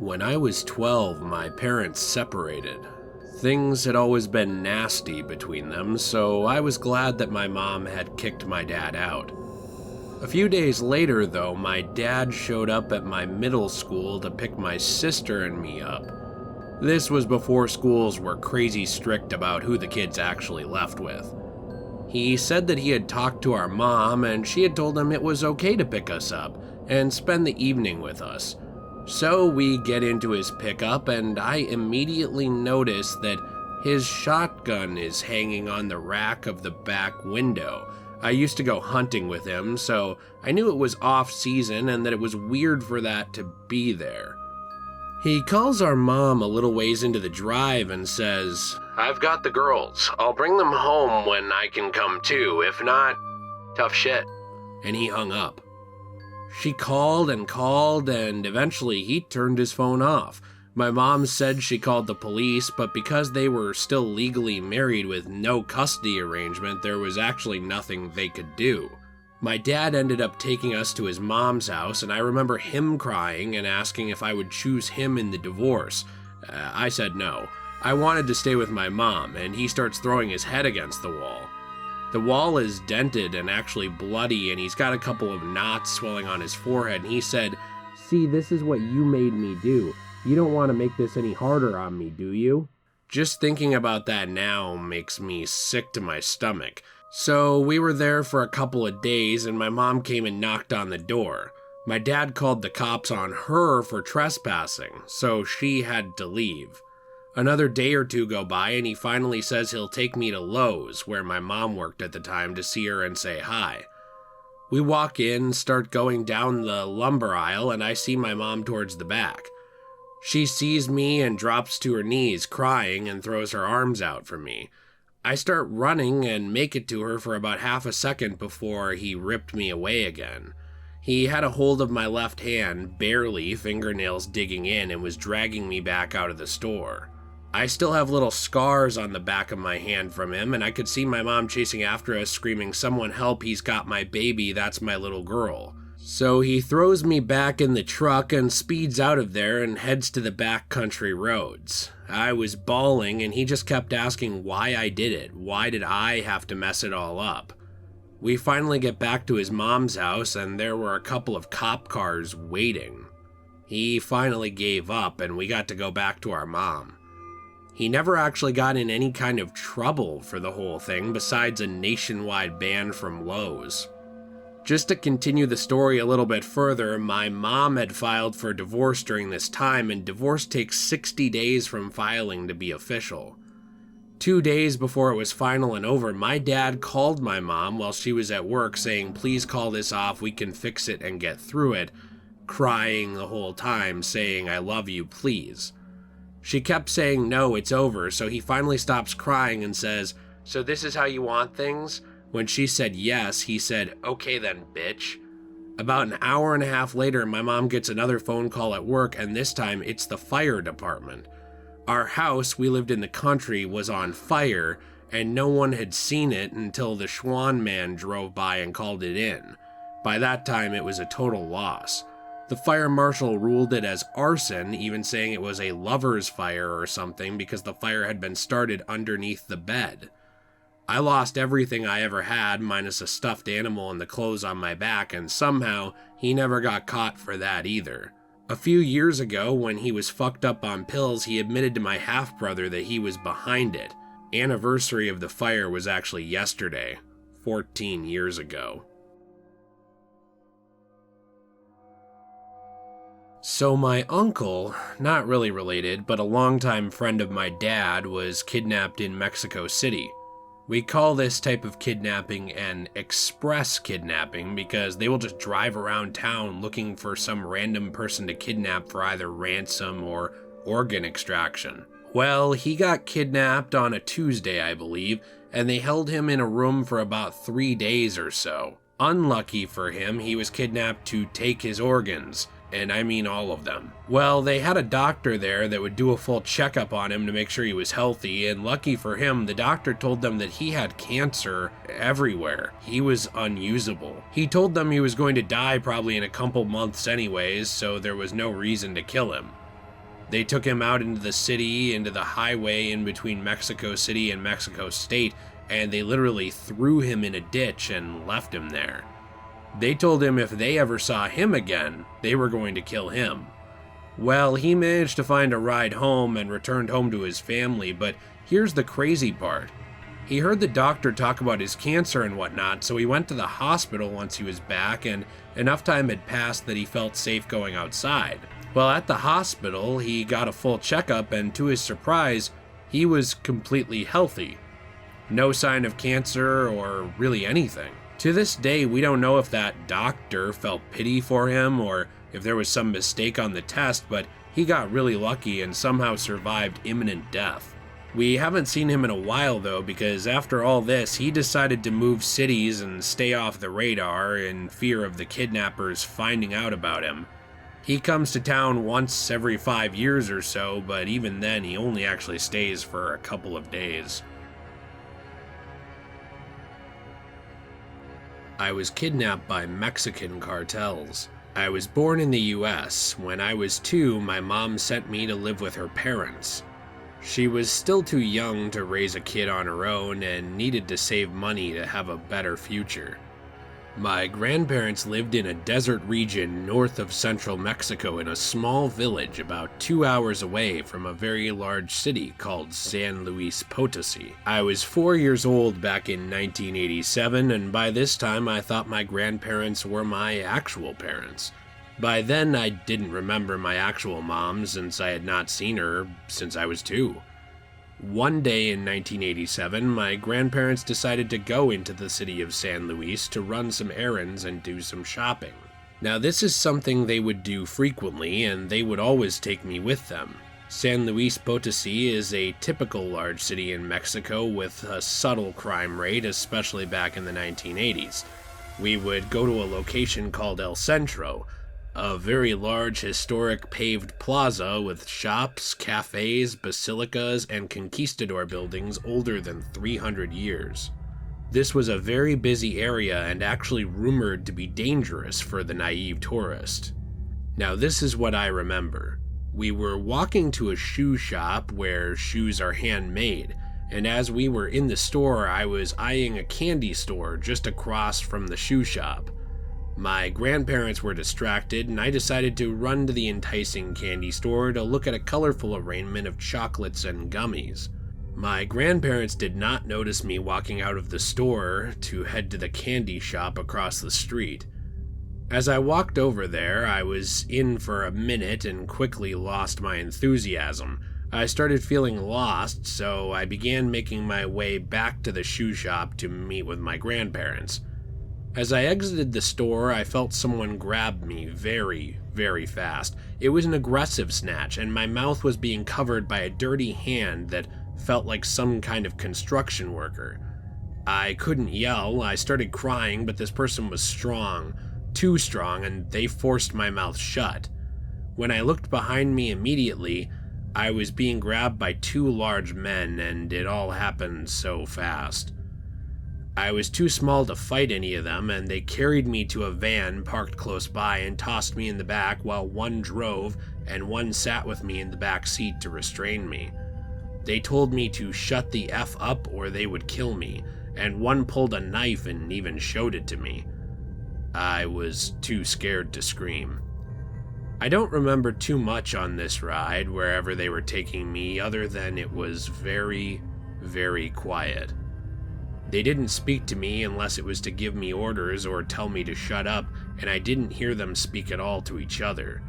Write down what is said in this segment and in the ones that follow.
When I was 12, my parents separated. Things had always been nasty between them, so I was glad that my mom had kicked my dad out. A few days later, though, my dad showed up at my middle school to pick my sister and me up. This was before schools were crazy strict about who the kids actually left with. He said that he had talked to our mom and she had told him it was okay to pick us up and spend the evening with us. So we get into his pickup and I immediately notice that his shotgun is hanging on the rack of the back window. I used to go hunting with him, so I knew it was off season and that it was weird for that to be there. He calls our mom a little ways into the drive and says, "I've got the girls. I'll bring them home when I can come too. If not, tough shit." And he hung up. She called and eventually he turned his phone off. My mom said she called the police, but because they were still legally married with no custody arrangement, there was actually nothing they could do. My dad ended up taking us to his mom's house, and I remember him crying and asking if I would choose him in the divorce. I said no. I wanted to stay with my mom, and he starts throwing his head against the wall. The wall is dented and actually bloody, and he's got a couple of knots swelling on his forehead, and he said, "See, this is what you made me do. You don't want to make this any harder on me, do you?" Just thinking about that now makes me sick to my stomach. So we were there for a couple of days and my mom came and knocked on the door. My dad called the cops on her for trespassing, so she had to leave. Another day or two go by and he finally says he'll take me to Lowe's, where my mom worked at the time, to see her and say hi. We walk in, start going down the lumber aisle, and I see my mom towards the back. She sees me and drops to her knees, crying, and throws her arms out for me. I start running and make it to her for about half a second before he ripped me away again. He had a hold of my left hand, barely, fingernails digging in, and was dragging me back out of the store. I still have little scars on the back of my hand from him, and I could see my mom chasing after us, screaming, "Someone help, he's got my baby, that's my little girl." So he throws me back in the truck and speeds out of there and heads to the back country roads. I was bawling and he just kept asking why I did it. Why did I have to mess it all up? We finally get back to his mom's house and there were a couple of cop cars waiting. He finally gave up and we got to go back to our mom. He never actually got in any kind of trouble for the whole thing besides a nationwide ban from Lowe's. Just to continue the story a little bit further, my mom had filed for divorce during this time, and divorce takes 60 days from filing to be official. 2 days before it was final and over, my dad called my mom while she was at work saying, "Please call this off, we can fix it and get through it," crying the whole time, saying, "I love you, please." She kept saying, "No, it's over," so he finally stops crying and says, "So this is how you want things?" When she said yes, he said, "Okay then, bitch." About an hour and a half later, my mom gets another phone call at work, and this time it's the fire department. Our house, we lived in the country, was on fire, and no one had seen it until the Schwann man drove by and called it in. By that time, it was a total loss. The fire marshal ruled it as arson, even saying it was a lover's fire or something because the fire had been started underneath the bed. I lost everything I ever had, minus a stuffed animal and the clothes on my back, and somehow he never got caught for that either. A few years ago, when he was fucked up on pills, he admitted to my half-brother that he was behind it. Anniversary of the fire was actually yesterday, 14 years ago. So my uncle, not really related, but a longtime friend of my dad, was kidnapped in Mexico City. We call this type of kidnapping an express kidnapping because they will just drive around town looking for some random person to kidnap for either ransom or organ extraction. Well, he got kidnapped on a Tuesday, I believe, and they held him in a room for about 3 days or so. Unlucky for him, he was kidnapped to take his organs. And I mean all of them. Well, they had a doctor there that would do a full checkup on him to make sure he was healthy, and lucky for him, the doctor told them that he had cancer everywhere. He was unusable. He told them he was going to die probably in a couple months anyways, so there was no reason to kill him. They took him out into the city, into the highway in between Mexico City and Mexico State, and they literally threw him in a ditch and left him there. They told him if they ever saw him again, they were going to kill him. Well, he managed to find a ride home and returned home to his family, but here's the crazy part. He heard the doctor talk about his cancer and whatnot, so he went to the hospital once he was back, and enough time had passed that he felt safe going outside. Well, at the hospital, he got a full checkup, and to his surprise, he was completely healthy. No sign of cancer or really anything. To this day, we don't know if that doctor felt pity for him or if there was some mistake on the test, but he got really lucky and somehow survived imminent death. We haven't seen him in a while though, because after all this, he decided to move cities and stay off the radar in fear of the kidnappers finding out about him. He comes to town once every 5 years or so, but even then he only actually stays for a couple of days. I was kidnapped by Mexican cartels. I was born in the US. When I was 2, my mom sent me to live with her parents. She was still too young to raise a kid on her own and needed to save money to have a better future. My grandparents lived in a desert region north of central Mexico in a small village about 2 hours away from a very large city called San Luis Potosi. I was 4 years old back in 1987, and by this time I thought my grandparents were my actual parents. By then I didn't remember my actual mom since I had not seen her since I was 2. One day in 1987, my grandparents decided to go into the city of San Luis to run some errands and do some shopping. Now this is something they would do frequently, and they would always take me with them. San Luis Potosi is a typical large city in Mexico with a subtle crime rate, especially back in the 1980s. We would go to a location called El Centro, a very large historic paved plaza with shops, cafes, basilicas, and conquistador buildings older than 300 years. This was a very busy area and actually rumored to be dangerous for the naive tourist. Now this is what I remember. We were walking to a shoe shop where shoes are handmade, and as we were in the store, I was eyeing a candy store just across from the shoe shop. My grandparents were distracted, and I decided to run to the enticing candy store to look at a colorful arraignment of chocolates and gummies. My grandparents did not notice me walking out of the store to head to the candy shop across the street. As I walked over there, I was in for a minute and quickly lost my enthusiasm. I started feeling lost, so I began making my way back to the shoe shop to meet with my grandparents. As I exited the store, I felt someone grab me very, very fast. It was an aggressive snatch, and my mouth was being covered by a dirty hand that felt like some kind of construction worker. I couldn't yell, I started crying, but this person was strong, too strong, and they forced my mouth shut. When I looked behind me immediately, I was being grabbed by 2 large men, and it all happened so fast. I was too small to fight any of them, and they carried me to a van parked close by and tossed me in the back while one drove and one sat with me in the back seat to restrain me. They told me to shut the F up or they would kill me, and one pulled a knife and even showed it to me. I was too scared to scream. I don't remember too much on this ride wherever they were taking me other than it was very, very quiet. They didn't speak to me unless it was to give me orders or tell me to shut up, and I didn't hear them speak at all to each other.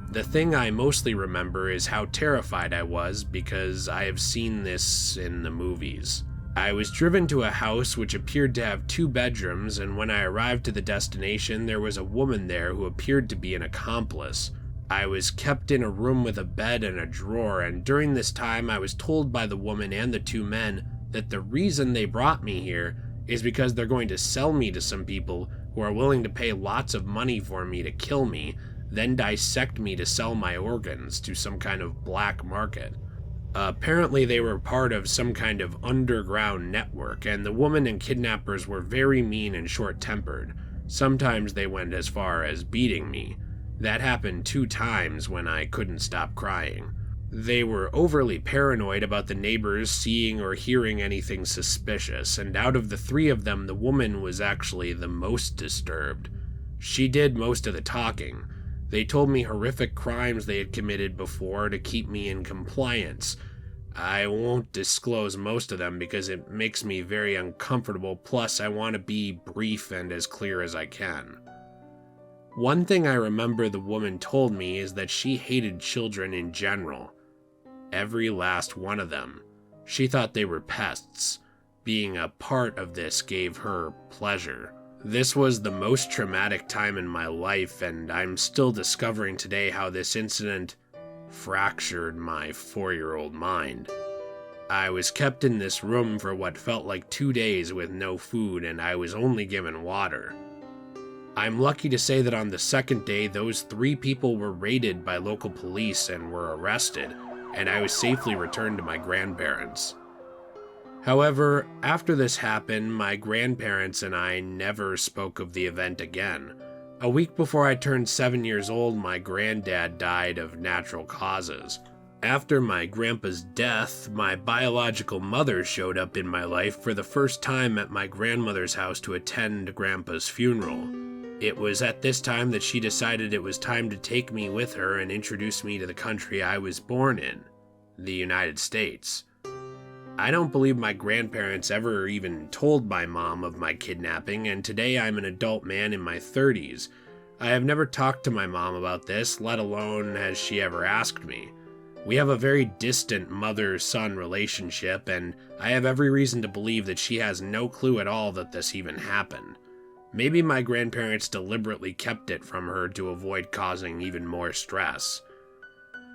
The thing I mostly remember is how terrified I was because I have seen this in the movies. I was driven to a house which appeared to have 2 bedrooms, and when I arrived to the destination, there was a woman there who appeared to be an accomplice. I was kept in a room with a bed and a drawer, and during this time I was told by the woman and the 2 men that the reason they brought me here is because they're going to sell me to some people who are willing to pay lots of money for me to kill me, then dissect me to sell my organs to some kind of black market. Apparently they were part of some kind of underground network, and the woman and kidnappers were very mean and short-tempered. Sometimes they went as far as beating me. That happened 2 times when I couldn't stop crying. They were overly paranoid about the neighbors seeing or hearing anything suspicious, and out of the three of them, the woman was actually the most disturbed. She did most of the talking. They told me horrific crimes they had committed before to keep me in compliance. I won't disclose most of them because it makes me very uncomfortable, plus I want to be brief and as clear as I can. One thing I remember the woman told me is that she hated children in general. Every last one of them. She thought they were pests. Being a part of this gave her pleasure. This was the most traumatic time in my life, and I'm still discovering today how this incident fractured my 4-year-old mind. I was kept in this room for what felt like 2 days with no food, and I was only given water. I'm lucky to say that on the second day, those 3 people were raided by local police and were arrested, and I was safely returned to my grandparents. However, after this happened, my grandparents and I never spoke of the event again. A week before I turned 7 years old, my granddad died of natural causes. After my grandpa's death, my biological mother showed up in my life for the first time at my grandmother's house to attend grandpa's funeral. It was at this time that she decided it was time to take me with her and introduce me to the country I was born in, the United States. I don't believe my grandparents ever even told my mom of my kidnapping, and today I'm an adult man in my 30s. I have never talked to my mom about this, let alone has she ever asked me. We have a very distant mother-son relationship, and I have every reason to believe that she has no clue at all that this even happened. Maybe my grandparents deliberately kept it from her to avoid causing even more stress.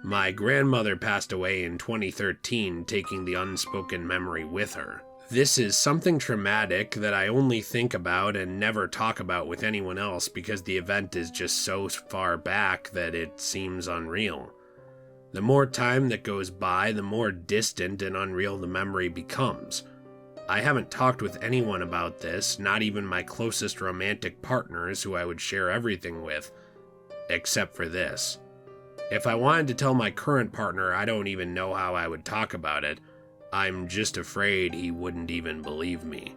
My grandmother passed away in 2013, taking the unspoken memory with her. This is something traumatic that I only think about and never talk about with anyone else because the event is just so far back that it seems unreal. The more time that goes by, the more distant and unreal the memory becomes. I haven't talked with anyone about this, not even my closest romantic partners who I would share everything with, except for this. If I wanted to tell my current partner, I don't even know how I would talk about it. I'm just afraid he wouldn't even believe me.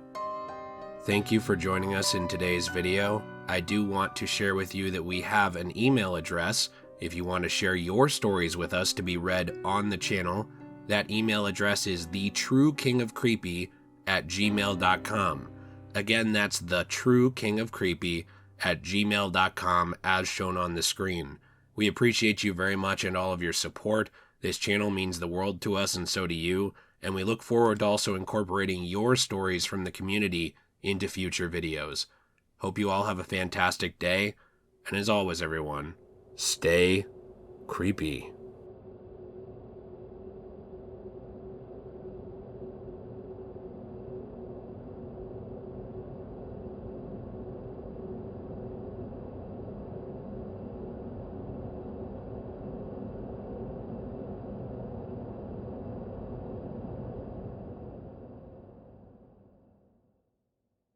Thank you for joining us in today's video. I do want to share with you that we have an email address if you want to share your stories with us to be read on the channel. That email address is thetruekingofcreepy@gmail.com. Again, that's thetruekingofcreepy@gmail.com as shown on the screen. We appreciate you very much and all of your support. This channel means the world to us and so do you, and we look forward to also incorporating your stories from the community into future videos. Hope you all have a fantastic day, and as always everyone, stay creepy.